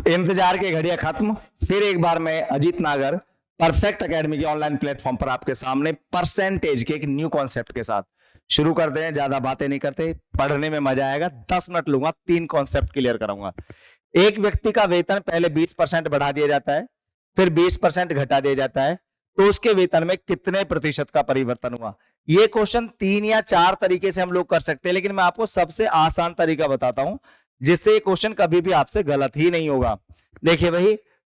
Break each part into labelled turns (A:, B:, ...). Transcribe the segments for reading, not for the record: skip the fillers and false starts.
A: इंतजार की घड़ियां खत्म। फिर एक बार मैं अजीत नागर परफेक्ट एकेडमी के ऑनलाइन प्लेटफॉर्म पर आपके सामने परसेंटेज के एक न्यू कॉन्सेप्ट के साथ शुरू करते हैं। ज्यादा बातें नहीं करते, पढ़ने में मजा आएगा। 10 मिनट लूंगा, 3 कॉन्सेप्ट क्लियर कराऊंगा। एक व्यक्ति का वेतन पहले 20% बढ़ा दिया जाता है, फिर 20% घटा दिया जाता है, तो उसके वेतन में कितने प्रतिशत का परिवर्तन हुआ। ये क्वेश्चन 3 या 4 तरीके से हम लोग कर सकते हैं, लेकिन मैं आपको सबसे आसान तरीका बताता हूं जिससे ये क्वेश्चन कभी भी आपसे गलत ही नहीं होगा। देखिए भाई,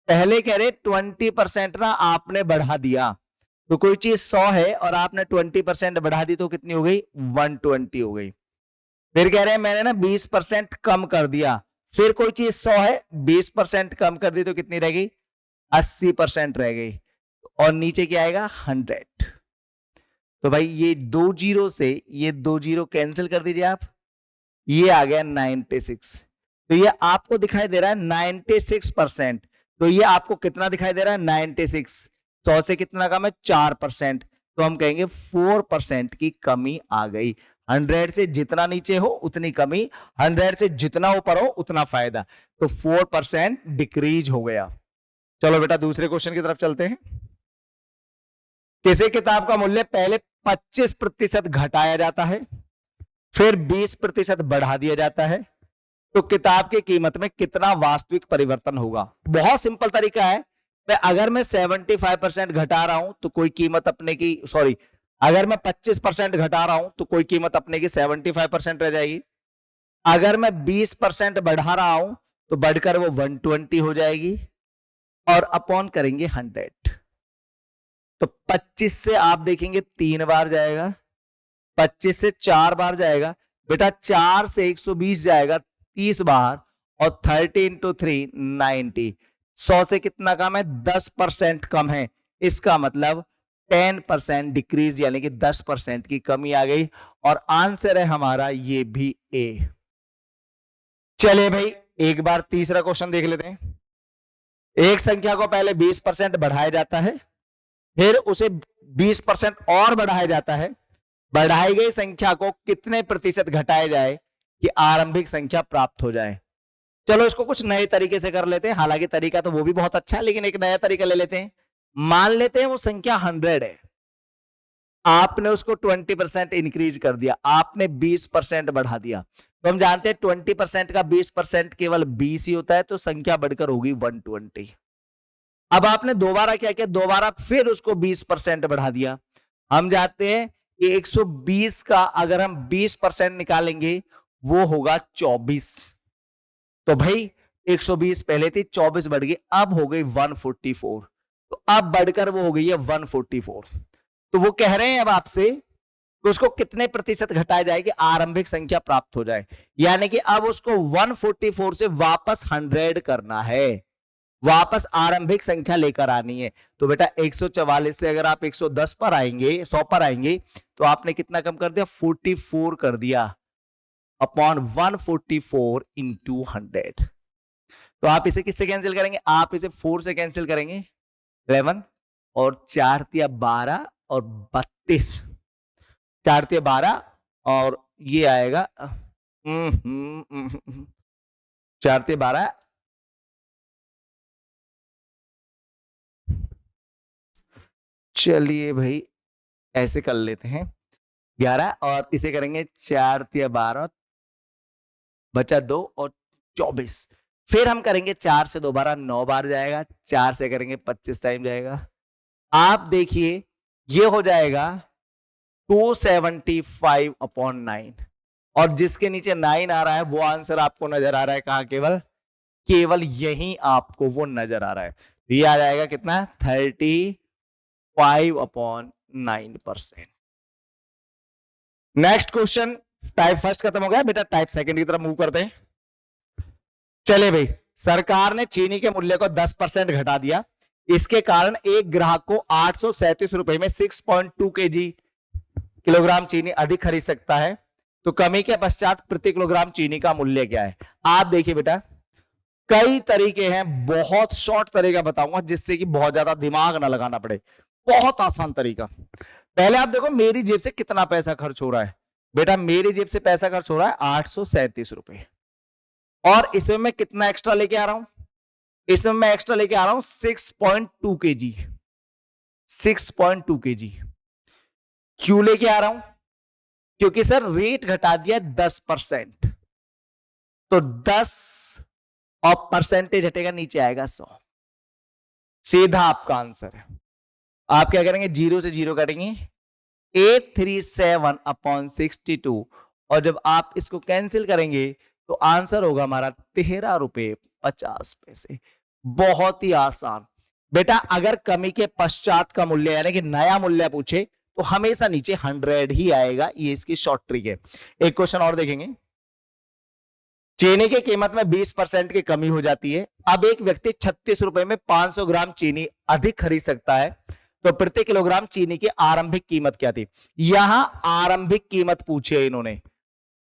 A: पहले कह रहे 20% ना आपने बढ़ा दिया, तो कोई चीज 100 है और आपने 20% बढ़ा दी तो कितनी हो गई, 120 हो गई। फिर कह रहे हैं मैंने ना 20% कम कर दिया, फिर कोई चीज 100 है, 20% कम कर दी तो कितनी रह गई, 80% रह गई। और नीचे क्या आएगा, 100। तो भाई ये 2 जीरो से ये 2 जीरो कैंसिल कर दीजिए आप, ये आ गया 96। तो ये आपको दिखाई दे रहा है 96%। तो ये आपको कितना दिखाई दे रहा है, 96। 100 से कितना कम है, 4%। तो हम कहेंगे 4% की कमी आ गई। 100 से जितना नीचे हो उतनी कमी, 100 से जितना ऊपर हो उतना फायदा। तो 4% डिक्रीज हो गया। चलो बेटा दूसरे क्वेश्चन की तरफ चलते हैं। किसी किताब का मूल्य पहले 25% घटाया जाता है, फिर 20% बढ़ा दिया जाता है, तो किताब की कीमत में कितना वास्तविक परिवर्तन होगा। बहुत सिंपल तरीका है। अगर मैं 75% घटा रहा हूं तो कोई कीमत अपने की, सॉरी, अगर मैं 25% घटा रहा हूं तो कोई कीमत अपने की 75% रह जाएगी। अगर मैं 20% बढ़ा रहा हूं तो बढ़कर वो 120 हो जाएगी, और अपॉन करेंगे 100। तो 25 से आप देखेंगे 3 बार जाएगा, 25 से 4 बार जाएगा बेटा, 4 से 120 जाएगा 30 बार, और 30 इंटू 3 90। 100 से कितना कम है, 10% कम है। इसका मतलब 10% डिक्रीज, यानी कि 10% की कमी आ गई। और आंसर है हमारा ये भी ए। चलिए भाई एक बार तीसरा क्वेश्चन देख लेते हैं। एक संख्या को पहले 20% बढ़ाया जाता है, फिर उसे 20% और बढ़ाया जाता है। बढ़ाई गई संख्या को कितने प्रतिशत घटाया जाए कि आरंभिक संख्या प्राप्त हो जाए। चलो इसको कुछ नए तरीके से कर लेते हैं। हालांकि तरीका तो वो भी बहुत अच्छा है, लेकिन एक नया तरीका ले लेते हैं। मान लेते हैं वो संख्या 100 है, आपने उसको 20% इंक्रीज कर दिया, आपने 20% बढ़ा दिया। तो हम जानते हैं 20% का 20% केवल 20 ही होता है, तो संख्या बढ़कर होगी 120। अब आपने दोबारा क्या किया, दोबारा फिर उसको 20% बढ़ा दिया। हम जानते हैं कि 120 का अगर हम 20% निकालेंगे वो होगा 24। तो भाई 120 पहले थी, 24 बढ़ गई, अब हो गई 144। तो अब बढ़कर वो हो गई है 144। तो वो कह रहे हैं अब आपसे कि उसको कितने प्रतिशत घटाया जाए कि आरंभिक संख्या प्राप्त हो जाए। यानी कि अब उसको 144 से वापस 100 करना है, वापस आरंभिक संख्या लेकर आनी है। तो बेटा 144 से अगर आप 110 पर आएंगे, 100 पर आएंगे, तो आपने कितना कम कर दिया, 44 कर दिया, अपॉन 144 इंटू 100। तो आप इसे किससे कैंसिल करेंगे, आप इसे 4 से कैंसिल करेंगे, 11 और 4 तिया 12 और 32, 4 तिया 12 और ये आएगा 4 तिया 12, चलिए भाई ऐसे कर लेते हैं 11, और इसे करेंगे 4 तिया 12, बचा 2 और 24। फिर हम करेंगे 4 से दोबारा 9 बार जाएगा, 4 से करेंगे 25 टाइम जाएगा। आप देखिए ये हो जाएगा 275 अपॉन 9, और जिसके नीचे 9 आ रहा है वो आंसर आपको नजर आ रहा है कहां, केवल केवल यही आपको वो नजर आ रहा है। तो ये आ जाएगा कितना, 35 upon 9%। Next question, type first खत्म हो गया बेटा, टाइप सेकंड की तरफ मूव करते हैं। चले भाई, सरकार ने चीनी के मूल्य को 10% घटा दिया। इसके कारण एक ग्राहक को 837 रुपए में 6.2 किलोग्राम चीनी अधिक खरीद सकता है। तो कमी के पश्चात प्रति किलोग्राम चीनी का मूल्य क्या है। आप देखिए बेटा, कई तरीके हैं, बहुत शॉर्ट तरीका बताऊंगा जिससे कि बहुत ज्यादा दिमाग ना लगाना पड़े। बहुत आसान तरीका। पहले आप देखो मेरी जेब से कितना पैसा खर्च हो रहा है। बेटा मेरी जेब से पैसा खर्च हो रहा है 837 रुपए, और इसमें मैं कितना एक्स्ट्रा लेके आ रहा हूं, इसमें मैं एक्स्ट्रा लेके आ रहा हूं 6.2 kg, 6.2 kg। क्यों लेके आ रहा हूं? क्योंकि सर रेट घटा दिया 10%, तो 10 और परसेंटेज हटेगा, नीचे आएगा 100। सीधा आपका आंसर है। आप क्या करेंगे, जीरो से जीरो करेंगे, 837/62, और जब आप इसको कैंसिल करेंगे तो आंसर होगा हमारा 13 रुपए 50 पैसे। बहुत ही आसान बेटा। अगर कमी के पश्चात का मूल्य यानी कि नया मूल्य पूछे तो हमेशा नीचे 100 ही आएगा, ये इसकी शॉर्ट ट्रिक है। एक क्वेश्चन और देखेंगे। चीनी की कीमत में 20% की कमी हो जाती है। अब एक व्यक्ति 36 रुपए में 500 ग्राम चीनी अधिक खरीद सकता है, तो प्रति किलोग्राम चीनी की आरंभिक कीमत क्या थी? यहां आरंभिक कीमत पूछी है इन्होंने।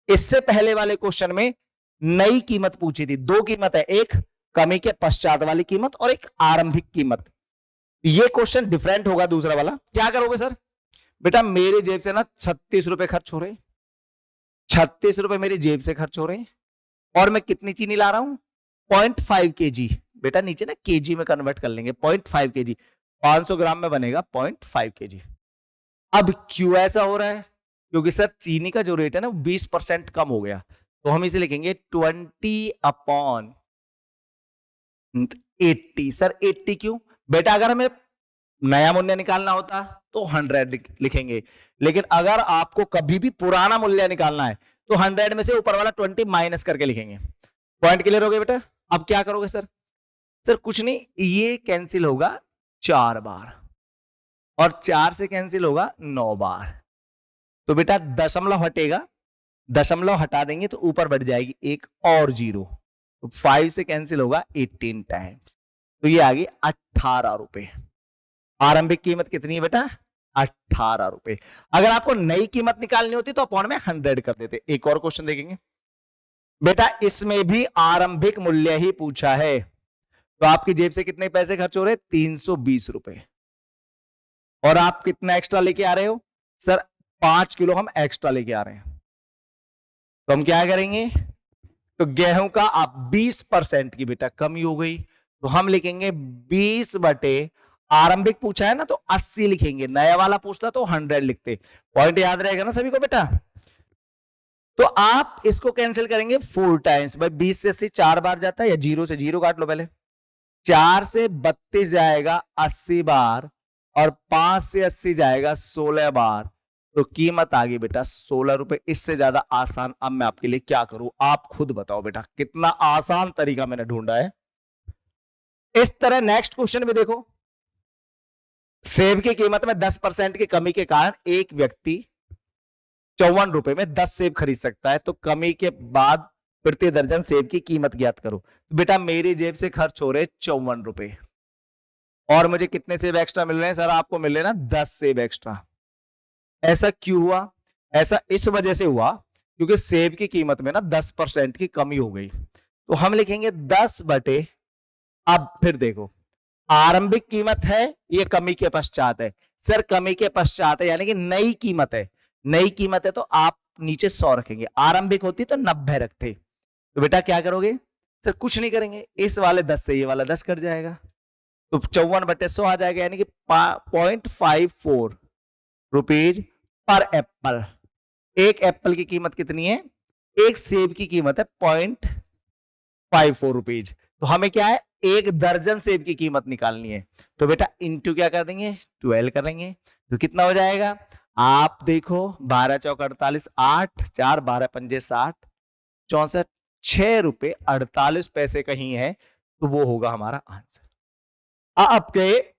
A: इससे पहले वाले क्वेश्चन में नई कीमत पूछी थी। दो कीमत है, एक कमी के पश्चात वाली कीमत और एक आरंभिक कीमत। ये क्वेश्चन डिफरेंट होगा दूसरा वाला। क्या करोगे सर? बेटा मेरी जेब से ना 36 रुपए खर्च हो रहे, 36 रुपए मेरी जेब से खर्च हो रहे, और मैं कितनी चीनी ला रहा हूं? 0.5 kg। बेटा नीचे ना केजी में कन्वर्ट कर लेंगे, 0.5 kg, 500 ग्राम में बनेगा 0.5 kg। अब क्यों ऐसा हो रहा है? क्योंकि सर चीनी का जो रेट है ना 20% कम हो गया, तो हम इसे लिखेंगे 20/80। सर 80 क्यों? बेटा अगर हमें नया मूल्य निकालना होता तो 100 लिखेंगे, लेकिन अगर आपको कभी भी पुराना मूल्य निकालना है तो 100 में से ऊपर वाला 20 माइनस करके लिखेंगे। पॉइंट क्लियर हो गया बेटा? अब क्या करोगे सर? सर कुछ नहीं, ये कैंसिल होगा 4 बार और 4 से कैंसिल होगा 9 बार, तो बेटा दशमलव हटेगा, दशमलव हटा देंगे तो ऊपर बढ़ जाएगी एक और जीरो, तो 5 से कैंसिल होगा 18 टाइम्स, तो ये आ गई 18 रुपए। आरंभिक कीमत कितनी है बेटा? 18 रुपए। अगर आपको नई कीमत निकालनी होती तो अपॉन में 100 कर देते। एक और क्वेश्चन देखेंगे बेटा, इसमें भी आरंभिक मूल्य ही पूछा है, तो आपकी जेब से कितने पैसे खर्च हो रहे? 320 रुपए, और आप कितना एक्स्ट्रा लेके आ रहे हो? सर 5 किलो हम एक्स्ट्रा लेके आ रहे हैं, तो हम क्या करेंगे? तो गेहूं का आप 20% की बेटा कमी हो गई, तो हम लिखेंगे 20 बटे आरंभिक पूछा है ना तो 80 लिखेंगे, नया वाला पूछता तो 100 लिखते। पॉइंट याद रहेगा ना सभी को बेटा? तो आप इसको कैंसिल करेंगे 4 टाइम्स। भाई 20 से 80 4 बार जाता है, या जीरो से जीरो काट लो पहले। 4 से 32 जाएगा 80 बार, और 5 से 80 जाएगा 16 बार, तो कीमत आ गई बेटा 16 रुपए। इससे ज्यादा आसान अब मैं आपके लिए क्या करूं, आप खुद बताओ बेटा। कितना आसान तरीका मैंने ढूंढा है। इस तरह नेक्स्ट क्वेश्चन में देखो, सेब की कीमत में 10% की कमी के कारण एक व्यक्ति 54 रुपए में 10 सेब खरीद सकता है, तो कमी के बाद प्रति दर्जन सेब की कीमत ज्ञात करो। तो बेटा मेरी जेब से खर्च हो रहे 54 रुपए, और मुझे कितने सेब एक्स्ट्रा मिल रहे हैं? सर आपको मिल रहे हैं ना 10 सेब एक्स्ट्रा। ऐसा क्यों हुआ? ऐसा इस वजह से हुआ क्योंकि सेब की कीमत में ना 10% की कमी हो गई, तो हम लिखेंगे 10 बटे, अब फिर देखो आरंभिक कीमत है, ये कमी के पश्चात है। सर कमी के पश्चात है यानी कि नई कीमत है, नई कीमत है तो आप नीचे 100 रखेंगे, आरंभिक होती तो 90 रखते। तो बेटा क्या करोगे? सर कुछ नहीं करेंगे, इस वाले 10 से ये वाला 10 कट जाएगा, तो 54 बटे 100 आ जाएगा, यानी कि 0.54 रुपीज पर एप्पल। एक एप्पल की कीमत कितनी है? एक सेब की कीमत है 0.54 रुपीज, तो हमें क्या है? एक दर्जन सेब की कीमत निकालनी है, तो बेटा इंटू क्या कर देंगे? 12 करेंगे, तो कितना हो जाएगा? आप देखो 12 चौक 48, 8 4 12 पंजे 60, 64, 6 रुपए 48 पैसे कहीं है, तो वो होगा हमारा आंसर। आपके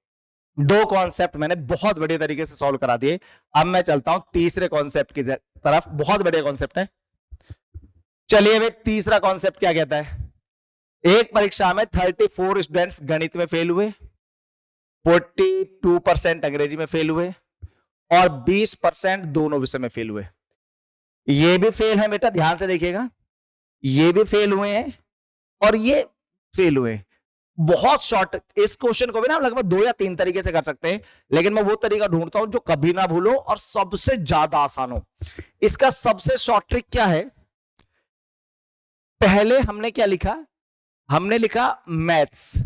A: दो कॉन्सेप्ट मैंने बहुत बढ़िया तरीके से सॉल्व करा दिए। अब मैं चलता हूं तीसरे कॉन्सेप्ट की तरफ, बहुत बढ़िया कॉन्सेप्ट है। चलिए भाई तीसरा कॉन्सेप्ट क्या कहता है? एक परीक्षा में 34 स्टूडेंट्स गणित में फेल हुए, 42% अंग्रेजी में फेल हुए, और 20% दोनों विषय में फेल हुए। ये भी फेल है बेटा, ध्यान से देखिएगा, ये भी फेल हुए हैं और ये फेल हुए। बहुत शॉर्ट, इस क्वेश्चन को भी ना लगभग 2 या 3 तरीके से कर सकते हैं, लेकिन मैं वो तरीका ढूंढता हूं जो कभी ना भूलो और सबसे ज्यादा आसान हो। इसका सबसे शॉर्ट ट्रिक क्या है? पहले हमने क्या लिखा? हमने लिखा मैथ्स,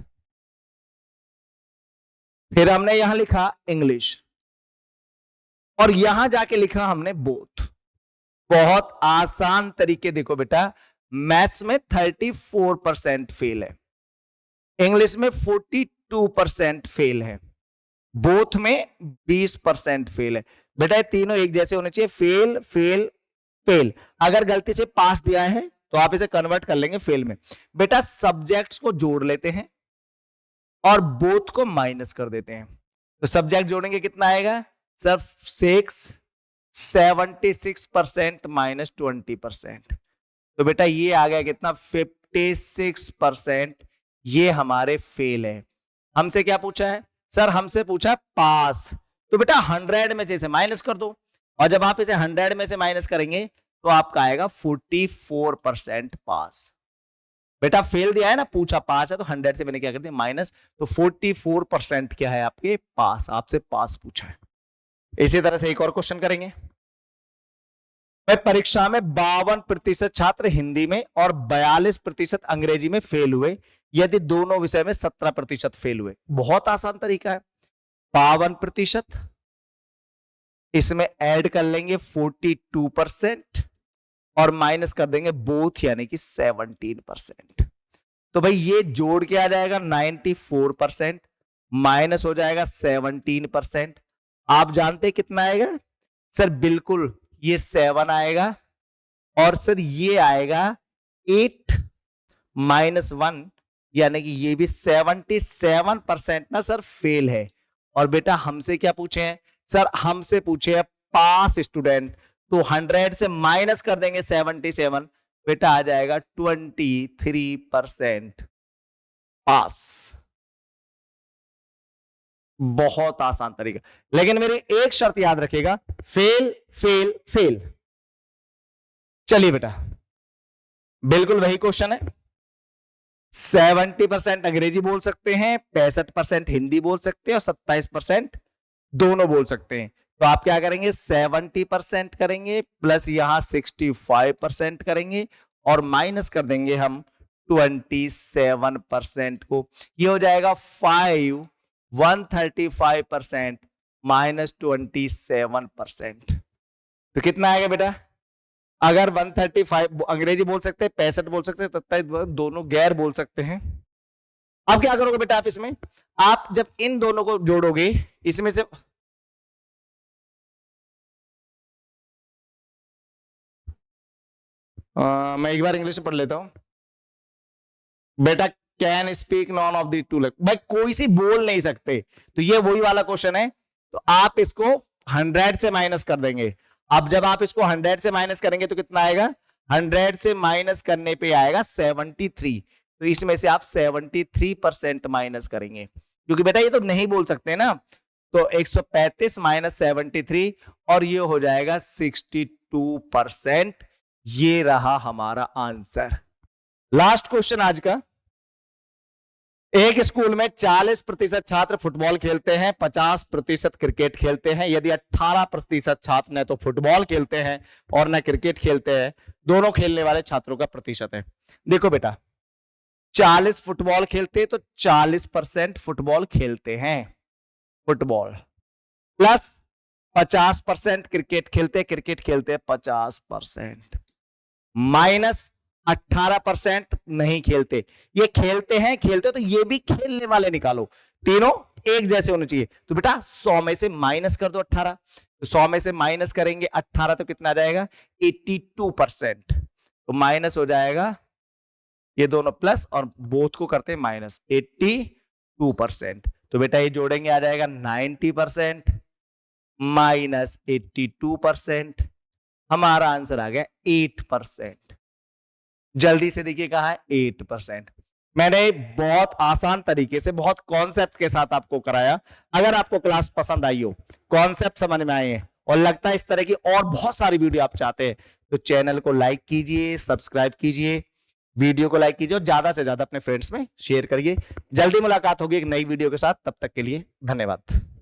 A: फिर हमने यहां लिखा इंग्लिश, और यहां जाके लिखा हमने बोथ। बहुत आसान तरीके, देखो बेटा, मैथ्स में 34% फेल है, इंग्लिश में 42% फेल है, बोथ में 20% फेल है। बेटा ये तीनों एक जैसे होने चाहिए, फेल फेल फेल। अगर गलती से पास दिया है तो आप इसे कन्वर्ट कर लेंगे फेल में। बेटा सब्जेक्ट्स को जोड़ लेते हैं और बोथ को माइनस कर देते हैं, तो सब्जेक्ट जोड़ेंगे कितना आएगा सर 6, 76% माइनस 20%, तो बेटा ये आ गया कितना 56%। ये हमारे फेल है। हमसे क्या पूछा है सर, हमसे पूछा पास, तो बेटा 100 में से इसे माइनस कर दो, और जब आप इसे 100 में से माइनस करेंगे तो आपका आएगा 44% पास। बेटा फेल दिया है ना, पूछा पास है, तो 100 से मैंने क्या कर दिया माइनस, तो 44% क्या है आपके पास, आपसे पास पूछा है। इसी तरह से एक और क्वेश्चन करेंगे। परीक्षा में 52% छात्र हिंदी में और 42% अंग्रेजी में फेल हुए, यदि दोनों विषय में 17% फेल हुए। बहुत आसान तरीका है, 52%, इसमें ऐड कर लेंगे 42% और माइनस कर देंगे बोथ यानी कि 17%। तो भाई ये जोड़ के आ जाएगा 94%, माइनस हो जाएगा 17%। आप जानते कितना आएगा सर, बिल्कुल ये 7 आएगा, और सर ये आएगा 8 माइनस 1, यानी कि ये भी 77% ना सर फेल है। और बेटा हमसे क्या पूछे हैं सर, हमसे पूछे हैं पास स्टूडेंट, तो 100 से माइनस कर देंगे 77, बेटा आ जाएगा 23% पास। बहुत आसान तरीका, लेकिन मेरी एक शर्त याद रखिएगा, फेल फेल फेल। चलिए बेटा बिल्कुल वही क्वेश्चन है, 70% अंग्रेजी बोल सकते हैं, 65% हिंदी बोल सकते हैं, और 27% दोनों बोल सकते हैं। तो आप क्या करेंगे 70% करेंगे, प्लस यहां 65% करेंगे, और माइनस कर देंगे हम 27% को। ये हो जाएगा 135% माइनस 27%, तो कितना आएगा बेटा, अगर 135 अंग्रेजी बोल सकते हैं, 65 बोल सकते हैं, 27 दोनों गैर बोल सकते हैं। अब क्या करोगे बेटा, आप इसमें आप जब इन दोनों को जोड़ोगे, इसमें से मैं एक बार इंग्लिश में पढ़ लेता हूं बेटा। Can speak none of the two, भाई कोई सी बोल नहीं सकते, तो ये वही वाला क्वेश्चन है। तो आप इसको 100 से माइनस कर देंगे। अब जब आप इसको 100 से माइनस करेंगे तो कितना आएगा, 100 से माइनस करने पे आएगा 73, तो इसमें से आप 73% माइनस करेंगे, क्योंकि बेटा ये तो नहीं बोल सकते ना। तो 135 माइनस 73, और ये हो जाएगा 62%। ये रहा हमारा आंसर। लास्ट क्वेश्चन आज का, एक स्कूल में 40% छात्र फुटबॉल खेलते हैं, 50% क्रिकेट खेलते हैं, यदि 18% छात्र न तो फुटबॉल खेलते हैं और न क्रिकेट खेलते हैं, दोनों खेलने वाले छात्रों का प्रतिशत है। देखो बेटा 40 फुटबॉल खेलते हैं तो 40% फुटबॉल खेलते हैं फुटबॉल, प्लस 50% क्रिकेट खेलते हैं, क्रिकेट खेलते हैं 50%, माइनस 18% नहीं खेलते। ये खेलते हैं तो ये भी खेलने वाले निकालो, तीनों एक जैसे होने चाहिए। तो बेटा 100 में से माइनस कर दो 18, तो 100 में से माइनस करेंगे 18 तो कितना आ जाएगा 82%, तो माइनस हो जाएगा ये दोनों प्लस और बोथ को करते हैं माइनस 82%। तो बेटा ये जोड़ेंगे आ जाएगा 90% माइनस 82%, हमारा आंसर आ गया 8%। जल्दी से देखिए कहा है 8%। मैंने बहुत आसान तरीके से बहुत कॉन्सेप्ट के साथ आपको कराया। अगर आपको क्लास पसंद आई हो, कॉन्सेप्ट समझ में आए हैं और लगता है इस तरह की और बहुत सारी वीडियो आप चाहते हैं, तो चैनल को लाइक कीजिए, सब्सक्राइब कीजिए, वीडियो को लाइक कीजिए और ज्यादा से ज्यादा अपने फ्रेंड्स में शेयर करिए। जल्दी मुलाकात होगी एक नई वीडियो के साथ, तब तक के लिए धन्यवाद।